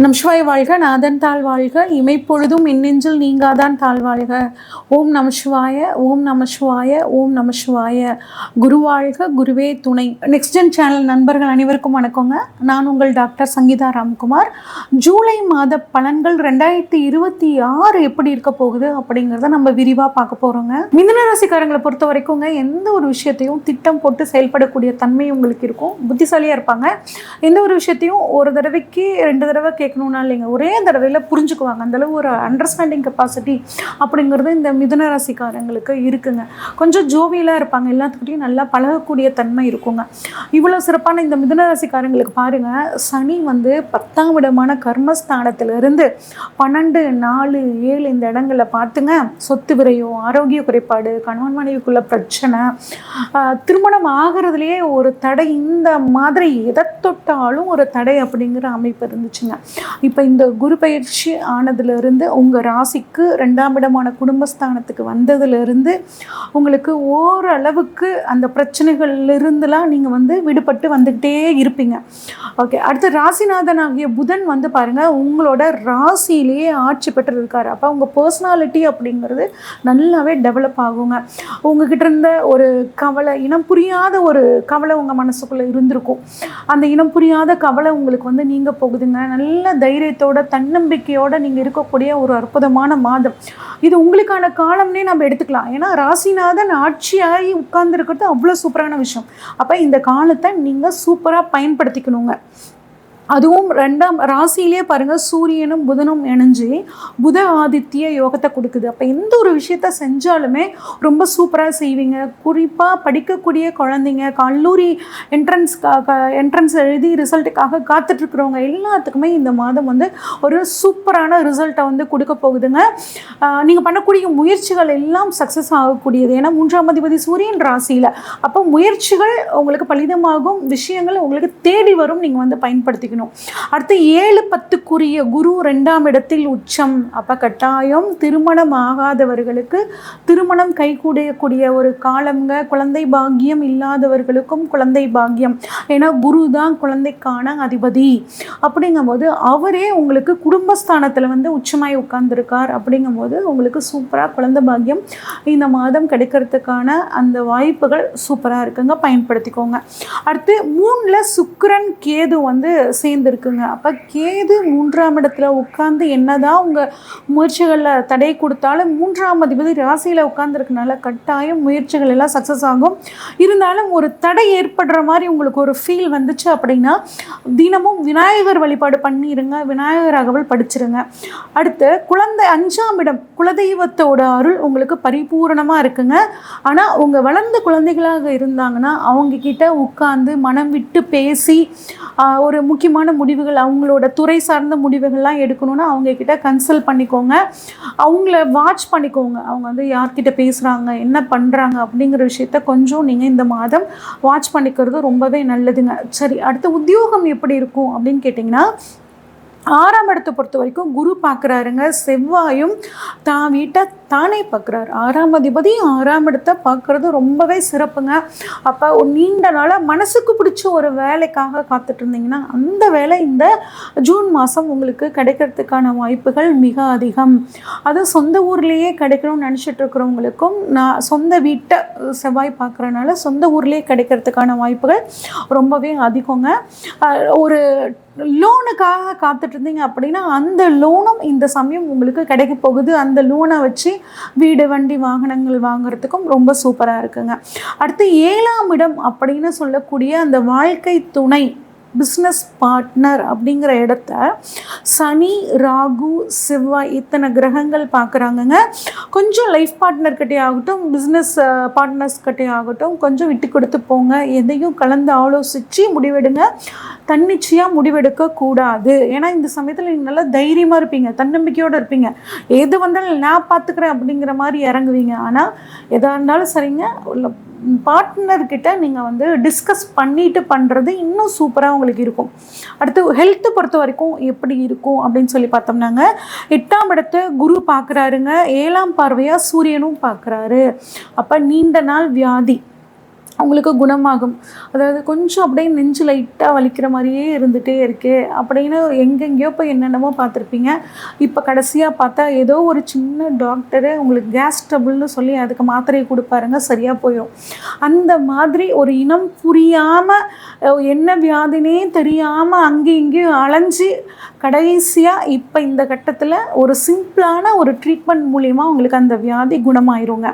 நம் சிவாய வாழ்க, நாதன் தாழ் வாழ்க, இமைப்பொழுதும் இன்னெஞ்சில் நீங்காதான் தாழ் வாழ்க. ஓம் நம சிவாய, ஓம் நம சிவாய, ஓம் நம சிவாய. குரு வாழ்க, குருவே துணை. நெக்ஸ்ட் ஜென் சேனல் நண்பர்கள் அனைவருக்கும் வணக்கங்க. நான் உங்கள் டாக்டர் சங்கீதா ராம்குமார். ஜூலை மாத பலன்கள் 2026 எப்படி இருக்க போகுது அப்படிங்கிறத நம்ம விரிவாக பார்க்க போகிறோங்க. மிதுன ராசிக்காரங்களை பொறுத்த வரைக்குங்க, எந்த ஒரு விஷயத்தையும் திட்டம் போட்டு செயல்படக்கூடிய தன்மை உங்களுக்கு இருக்கும். புத்திசாலியாக இருப்பாங்க. எந்த ஒரு விஷயத்தையும் ஒரு தடவைக்கு 2 தடவை கேட்கணும்னா இல்லைங்க, ஒரே தடவையில் புரிஞ்சுக்குவாங்க. அந்தளவு ஒரு அண்டர்ஸ்டாண்டிங் கெப்பாசிட்டி அப்படிங்கிறது இந்த மிதுன ராசிக்காரங்களுக்கு இருக்குங்க. கொஞ்சம் ஜோவியலாக இருப்பாங்க, எல்லாத்துக்கிட்டையும் நல்லா பழகக்கூடிய தன்மை இருக்குங்க. இவ்வளோ சிறப்பான இந்த மிதுன ராசிக்காரங்களுக்கு பாருங்கள், சனி 10ஆம் இடமான கர்மஸ்தானத்திலிருந்து 12, 4, 7 இந்த இடங்களில் பார்த்துங்க, சொத்து விரயம், ஆரோக்கிய குறைபாடு, கணவன் மனைவிக்குள்ள பிரச்சனை, திருமணம் ஆகிறதுலையே ஒரு தடை, இந்த மாதிரி எதை தொட்டாலும் ஒரு தடை அப்படிங்கிற அமைப்பு இருந்துச்சுங்க. இப்போ இந்த குரு பயிற்சி ஆனதுலேருந்து உங்கள் ராசிக்கு 2ஆம் இடமான குடும்பஸ்தானத்துக்கு வந்ததுலேருந்து உங்களுக்கு ஓரளவுக்கு அந்த பிரச்சனைகள்லிருந்துலாம் நீங்கள் விடுபட்டு வந்துக்கிட்டே இருப்பீங்க. ஓகே, அடுத்து ராசிநாதன் ஆகிய புதன் பாருங்கள், உங்களோட ராசியிலேயே ஆட்சி பெற்று இருக்கார். அப்போ உங்கள் பர்சனாலிட்டி அப்படிங்கிறது நல்லாவே டெவலப் ஆகுங்க. உங்ககிட்ட இருந்த ஒரு கவலை, இனம் புரியாத ஒரு கவலை உங்கள் மனசுக்குள்ளே இருந்திருக்கும். அந்த இனம் புரியாத கவலை உங்களுக்கு நீங்கள் போகுதுங்க. நல்ல தைரியத்தோட தன்னம்பிக்கையோடு நீங்கள் இருக்கக்கூடிய ஒரு அற்புதமான மாதம் இது. உங்களுக்கான காலம்னே நம்ம எடுத்துக்கலாம். ஏன்னா ராசிநாதன் ஆட்சியாகி உட்கார்ந்துருக்கிறது அவ்வளோ சூப்பரான விஷயம். அப்போ இந்த காலத்தை நீங்கள் சூப்பராக பயன்படுத்திக்கணுங்க. அதுவும் 2ஆம் ராசியிலே பாருங்கள், சூரியனும் புதனும் இணைஞ்சு புத ஆதித்ய யோகத்தை கொடுக்குது. அப்போ எந்த ஒரு விஷயத்த செஞ்சாலுமே ரொம்ப சூப்பராக செய்வீங்க. குறிப்பாக படிக்கக்கூடிய குழந்தைங்க, கல்லூரி என்ட்ரன்ஸ் எழுதி ரிசல்ட்டுக்காக காத்துட்ருக்குறவங்க எல்லாத்துக்குமே இந்த மாதம் ஒரு சூப்பரான ரிசல்ட்டை கொடுக்க போகுதுங்க. நீங்கள் பண்ணக்கூடிய முயற்சிகள் எல்லாம் சக்ஸஸ் ஆகக்கூடியது. ஏன்னா 3ஆம் அதிபதி சூரியன் ராசியில். அப்போ முயற்சிகள் உங்களுக்கு பலிதமாகும், விஷயங்கள் உங்களுக்கு தேடி வரும், நீங்கள் பயன்படுத்திக்கணும். அடுத்து 7-10க்குரிய குரு 2ஆம் இடத்தில் உச்சம். அப்போ கட்டாயம் திருமணம் ஆகாதவர்களுக்கு திருமணம் கைகூடக்கூடிய ஒரு காலங்க. குழந்தை பாக்கியம் இல்லாதவர்களுக்கும் குழந்தை பாக்கியம். ஏன்னா குரு தான் குழந்தைக்கான அதிபதி. அப்படிங்கும்போது அவரே உங்களுக்கு குடும்பஸ்தானத்தில் உச்சமாய் உட்கார்ந்துருக்கார். அப்படிங்கும்போது உங்களுக்கு சூப்பராக குழந்தை பாக்கியம் இந்த மாதம் கிடைக்கிறதுக்கான அந்த வாய்ப்புகள் சூப்பராக இருக்குங்க, பயன்படுத்திக்கோங்க. அடுத்து 3ல் சுக்கிரன் கேது சேர்ந்துருக்குங்க. அப்போ கேது 3ஆம் இடத்துல உட்கார்ந்து என்னதான் உங்கள் முயற்சிகளில் தடை கொடுத்தாலும் 3ஆம் அதிபதி ராசியில் உட்கார்ந்துருக்கனால கட்டாயம் முயற்சிகள் எல்லாம் சக்ஸஸ் ஆகும். இருந்தாலும் ஒரு தடை ஏற்படுற மாதிரி உங்களுக்கு ஒரு ஃபீல் வந்துச்சு அப்படின்னா தினமும் விநாயகர் வழிபாடு பண்ணிடுங்க, விநாயகர் அகவல் படிச்சிருங்க. அடுத்து குழந்தை 5ஆம் இடம், குலதெய்வத்தோட அருள் உங்களுக்கு பரிபூரணமாக இருக்குங்க. ஆனால் உங்கள் வளர்ந்த குழந்தைகளாக இருந்தாங்கன்னா அவங்கக்கிட்ட உட்கார்ந்து மனம் விட்டு பேசி ஒரு முக்கியமான முடிவுகள், அவங்களோட துறை சார்ந்த முடிவுகள்லாம் எடுக்கணும்னா அவங்கக்கிட்ட கன்சல்ட் பண்ணிக்கோங்க. அவங்கள வாட்ச் பண்ணிக்கோங்க. அவங்க யார்கிட்ட பேசுகிறாங்க, என்ன பண்ணுறாங்க அப்படிங்கிற விஷயத்த கொஞ்சம் நீங்கள் இந்த மாதம் வாட்ச் பண்ணிக்கிறது ரொம்பவே நல்லதுங்க. சரி, அடுத்து உத்தியோகம் எப்படி இருக்கும் அப்படின்னு கேட்டிங்கன்னா, 6ஆம் இடத்தை பொறுத்த வரைக்கும் குரு பார்க்குறாருங்க. செவ்வாயும் தான் வீட்டை தானே பார்க்குறாரு. 6ஆம் அதிபதி 6ஆம் இடத்தை பார்க்குறது ரொம்பவே சிறப்புங்க. அப்போ நீண்ட நாளாக மனசுக்கு பிடிச்ச ஒரு வேலைக்காக காத்துட்டு இருந்தீங்கன்னா அந்த வேலை இந்த ஜூன் மாதம் உங்களுக்கு கிடைக்கிறதுக்கான வாய்ப்புகள் மிக அதிகம். அது சொந்த ஊர்லேயே கிடைக்கணும்னு நினச்சிட்டு இருக்கிறவங்களுக்கும், நான் சொந்த வீட்டை செவ்வாய் பார்க்குறனால சொந்த ஊர்லேயே கிடைக்கிறதுக்கான வாய்ப்புகள் ரொம்பவே அதிகங்க. ஒரு லோனுக்காக காத்துட்டு இருந்தீங்க அப்படின்னா அந்த லோனும் இந்த சமயம் உங்களுக்கு கிடைக்க போகுது. அந்த லோனை வச்சு வீடு, வண்டி, வாகனங்கள் வாங்குறதுக்கும் ரொம்ப சூப்பராக இருக்குங்க. அடுத்து 7ஆம் இடம் அப்படின்னு சொல்லக்கூடிய அந்த வாழ்க்கை துணை, பிஸ்னஸ் பார்ட்னர் அப்படிங்கிற இடத்த சனி, ராகு, செவ்வாய் இத்தனை கிரகங்கள் பார்க்குறாங்கங்க. கொஞ்சம் லைஃப் பார்ட்னர்கிட்டே ஆகட்டும், பிஸ்னஸ் பார்ட்னர்ஸ்கிட்டே ஆகட்டும், கொஞ்சம் விட்டு கொடுத்து போங்க. எதையும் கலந்து ஆலோசித்து முடிவெடுங்க. தன்னிச்சையாக முடிவெடுக்கக்கூடாது. ஏன்னா இந்த சமயத்தில் நீங்கள் நல்லா தைரியமாக இருப்பீங்க, தன்னம்பிக்கையோடு இருப்பீங்க. எது வந்தாலும் நான் பார்த்துக்கிறேன் அப்படிங்கிற மாதிரி இறங்குவீங்க. ஆனால் எதாக இருந்தாலும் சரிங்க, பார்ட்னர்கிட்ட நீங்கள் டிஸ்கஸ் பண்ணிட்டு பண்ணுறது இன்னும் சூப்பராக உங்களுக்கு இருக்கும். அடுத்து ஹெல்த்தை பொறுத்த வரைக்கும் எப்படி இருக்கும் அப்படின்னு சொல்லி பார்த்தோம்னாங்க, 8ஆம் இடத்தை குரு பார்க்குறாருங்க. 7ஆம் பார்வையாக சூரியனும் பார்க்குறாரு. அப்போ நீண்ட நாள் வியாதி, உங்களுக்கு குணமாகும். அதாவது கொஞ்சம் அப்படியே நெஞ்சு லைட்டாக வலிக்கிற மாதிரியே இருந்துகிட்டே இருக்கே அப்படின்னு எங்கெங்கேயோ போய் என்னென்னமோ பார்த்துருப்பீங்க. இப்போ கடைசியாக பார்த்தா ஏதோ ஒரு சின்ன டாக்டரு உங்களுக்கு கேஸ் ட்ரபிள்னு சொல்லி அதுக்கு மாத்திரையை கொடுப்பாருங்க, சரியாக போயிடும். அந்த மாதிரி ஒரு இனம் புரியாமல் என்ன வியாதினே தெரியாமல் அங்கேயும் இங்கேயும் அலைஞ்சி கடைசியாக இப்போ இந்த கட்டத்தில் ஒரு சிம்பிளான ஒரு ட்ரீட்மெண்ட் மூலிமா உங்களுக்கு அந்த வியாதி குணமாயிருங்க.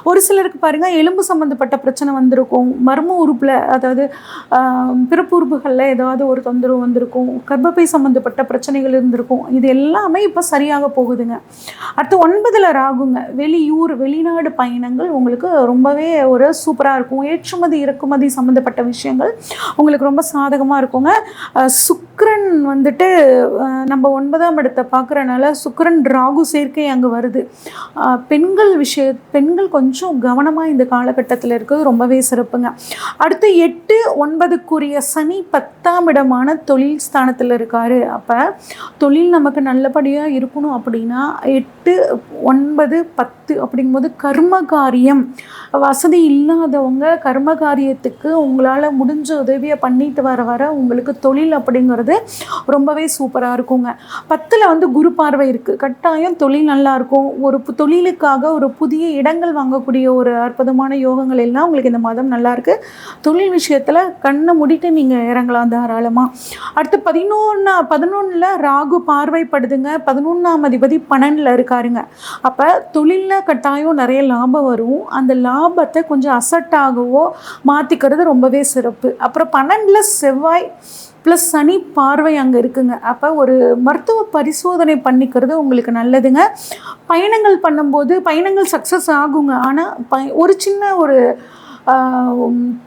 ஒரு சிலருக்கு பாருங்கள், எலும்பு சம்மந்தப்பட்ட பிரச்சனை வந்திருக்கும், மர்ம உறுப்பில் அதாவது பிறப்பு உறுப்புகளில் ஏதாவது ஒரு தொந்தரவு வந்திருக்கும், கர்ப்பப்பை சம்மந்தப்பட்ட பிரச்சனைகள் இருந்திருக்கும். இது எல்லாமே இப்போ சரியாக போகுதுங்க. அடுத்து 9ல் ராகுங்க. வெளிநாடு பயணங்கள் உங்களுக்கு ரொம்பவே ஒரு சூப்பராக இருக்கும். ஏற்றுமதி இறக்குமதி சம்மந்தப்பட்ட விஷயங்கள் உங்களுக்கு ரொம்ப சாதகமாக இருக்குங்க. சுக்கிரன் வந்துட்டு நம்ம 9ஆம் இடத்தை பார்க்குறனால சுக்கிரன் ராகு சேர்க்கை அங்கே வருது. பெண்கள் கொஞ்சம் கவனமாக இந்த காலகட்டத்தில் இருக்கிறது ரொம்பவே சிறப்புங்க. அடுத்து 8, 9க்குரிய சனி 10ஆம் இடமான தொழில் ஸ்தானத்தில் இருக்கார். அப்போ தொழில் நமக்கு நல்லபடியாக இருக்கணும் அப்படின்னா 8, 9, 10 அப்படிங்கும்போது கர்மகாரியம் வசதி இல்லாதவங்க கர்மகாரியத்துக்கு உங்களால் முடிஞ்ச உதவியை பண்ணிட்டு வர உங்களுக்கு தொழில் அப்படிங்கிறது ரொம்பவே சூப்பராக இருக்குங்க. 10ல் வந்து குரு பார்வை இருக்குது. கட்டாயம் தொழில் நல்லாயிருக்கும். ஒரு தொழிலுக்காக ஒரு புதிய இடங்கள் வாங்கக்கூடிய ஒரு அற்புதமான யோகங்கள் எல்லாம் உங்களுக்கு இந்த மாதம் நல்லாயிருக்கு. தொழில் விஷயத்தில் கண்ணை மூடிட்டு நீங்கள் இறங்கலாம் தாராளமாக. அடுத்து 11ல் ராகு பார்வைப்படுதுங்க. 11ஆம் அதிபதி 12ல் இருக்காருங்க. அப்போ தொழிலில் கட்டாயம் நிறைய லாபம் வரும். அந்த லாபத்தை கொஞ்சம் அசட்டாகவோ மாற்றிக்கிறது ரொம்பவே சிறப்பு. அப்புறம் 12ல் செவ்வாய் ப்ளஸ் சனி பார்வை அங்கே இருக்குங்க. அப்போ ஒரு மருத்துவ பரிசோதனை பண்ணிக்கிறது உங்களுக்கு நல்லதுங்க. பயணங்கள் பண்ணும்போது பயணங்கள் சக்ஸஸ் ஆகுங்க. ஆனால் ஒரு சின்ன ஒரு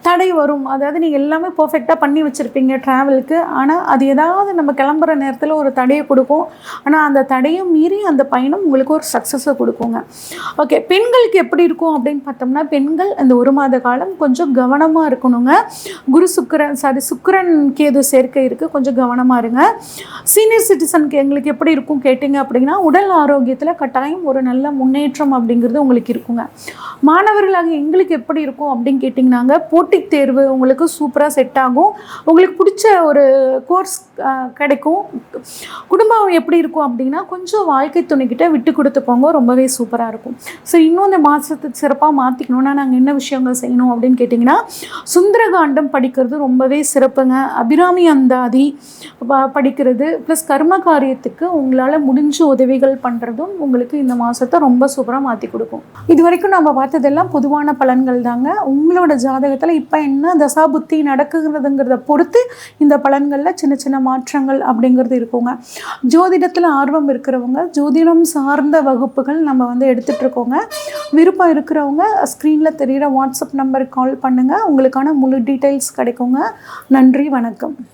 தடை வரும். அதாவது நீங்கள் எல்லாமே பர்ஃபெக்டாக பண்ணி வச்சுருப்பீங்க ட்ராவலுக்கு, ஆனால் அது ஏதாவது நம்ம கிளம்புற நேரத்தில் ஒரு தடையை கொடுக்கும். ஆனால் அந்த தடையை மீறி அந்த பயணம் உங்களுக்கு ஒரு சக்ஸஸை கொடுக்குங்க. ஓகே, பெண்களுக்கு எப்படி இருக்கும் அப்படின்னு பார்த்தோம்னா, பெண்கள் அந்த 1 மாத காலம் கொஞ்சம் கவனமாக இருக்கணுங்க. சுக்கிரன் கேது சேர்க்கை இருக்குது, கொஞ்சம் கவனமாக இருங்க. சீனியர் சிட்டிசனுக்கு எங்களுக்கு எப்படி இருக்கும் கேட்டிங்க அப்படின்னா, உடல் ஆரோக்கியத்தில் கட்டாயம் ஒரு நல்ல முன்னேற்றம் அப்படிங்கிறது உங்களுக்கு இருக்குங்க. மாணவர்களாக எங்களுக்கு எப்படி இருக்கும் அப்படின்னு கேட்டிங்கன்னாங்க, போட்டித் தேர்வு உங்களுக்கு சூப்பராக செட் ஆகும். உங்களுக்கு பிடிச்ச ஒரு கோர்ஸ் கிடைக்கும். குடும்பம் எப்படி இருக்கும் அப்படின்னா, கொஞ்சம் வாழ்க்கை துணைக்கிட்ட விட்டு கொடுத்து போங்க, ரொம்பவே சூப்பராக இருக்கும். ஸோ இன்னும் இந்த மாதத்துக்கு சிறப்பாக மாற்றிக்கணுன்னா நாங்கள் என்ன விஷயங்கள் செய்யணும் அப்படின்னு கேட்டிங்கன்னா, சுந்தரகாண்டம் படிக்கிறது ரொம்பவே சிறப்புங்க. அபிராமி அந்தாதி படிக்கிறது ப்ளஸ் கர்ம காரியத்துக்கு உங்களால் முடிஞ்ச உதவிகள் பண்ணுறதும் உங்களுக்கு இந்த மாதத்தை ரொம்ப சூப்பராக மாற்றி கொடுக்கும். இது வரைக்கும் நம்ம பார்த்ததெல்லாம் பொதுவான பலன்கள் தாங்க. உங்களோட ஜாதகத்தில் இப்போ என்ன தசாபுத்தி நடக்குங்கிறதுங்கிறத பொறுத்து இந்த பலன்களில் சின்ன சின்ன மாற்றங்கள் அப்படிங்கிறது இருக்குங்க. ஜோதிடத்தில் ஆர்வம் இருக்கிறவங்க ஜோதிடம் சார்ந்த வகுப்புகள் நம்ம வந்து எடுத்துகிட்ருக்கோங்க. விருப்பம் இருக்கிறவங்க ஸ்க்ரீனில் தெரிகிற வாட்ஸ்அப் நம்பருக்கு கால் பண்ணுங்கள். உங்களுக்கான முழு டீட்டெயில்ஸ் கிடைக்குங்க. நன்றி, வணக்கம்.